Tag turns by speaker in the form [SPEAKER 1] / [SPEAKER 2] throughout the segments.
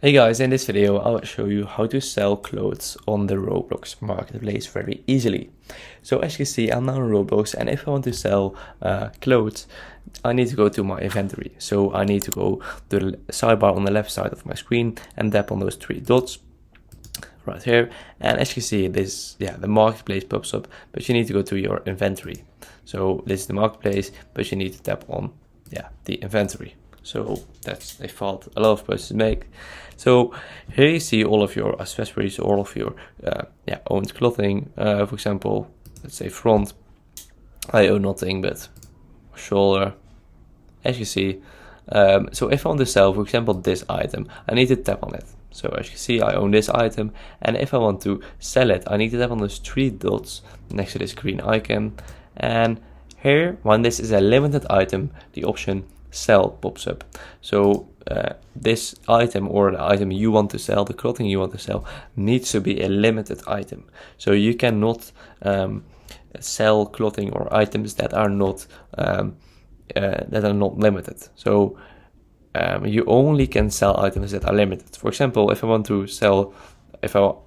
[SPEAKER 1] Hey guys, in this video I will show you how to sell clothes on the Roblox marketplace very easily. So as you can see, I'm now on Roblox, and if I want to sell clothes, I need to go to my inventory. So I need to go to the sidebar on the left side of my screen and tap on those three dots right here. And as you can see, the marketplace pops up, but you need to go to your inventory. So this is the marketplace, but you need to tap on the inventory. So that's a fault a lot of persons make. So here you see all of your accessories, all of your owned clothing. For example, let's say front, I own nothing but shoulder, as you see. So if I want to sell, for example, this item, I need to tap on it. So as you can see, I own this item, and if I want to sell it, I need to tap on those three dots next to this green icon. And here, when this is a limited item, the option sell pops up. So this item, or the item you want to sell, the clothing you want to sell, needs to be a limited item. So you cannot sell clothing or items that are not limited. So you only can sell items that are limited. For example, if I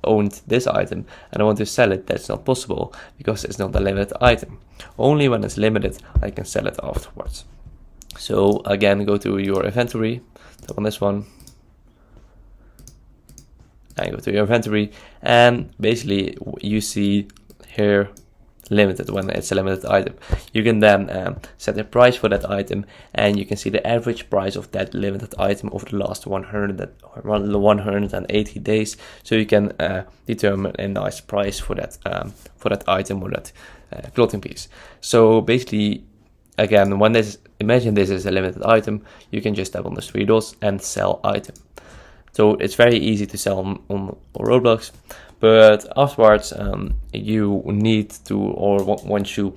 [SPEAKER 1] owned this item and I want to sell it, that's not possible because it's not a limited item. Only when it's limited, I can sell it afterwards. So again, go to your inventory, tap on this one, and go to your inventory, and basically you see here limited when it's a limited item. You can then set a price for that item, and you can see the average price of that limited item over the last 180 days. So you can determine a nice price for that item or that clothing piece. So basically, again, imagine this is a limited item, you can just tap on the three dots and sell item. So it's very easy to sell on Roblox, but afterwards you need to, or once you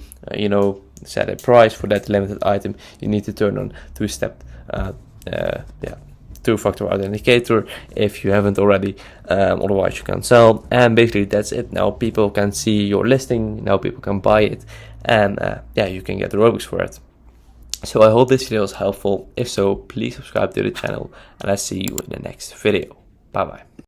[SPEAKER 1] set a price for that limited item, you need to turn on two-step two-factor authenticator if you haven't already, otherwise you can't sell. And basically that's it. Now people can see your listing, now people can buy it, and you can get the Robux for it. So I hope this video was helpful. If so, please subscribe to the channel, and I'll see you in the next video. Bye bye.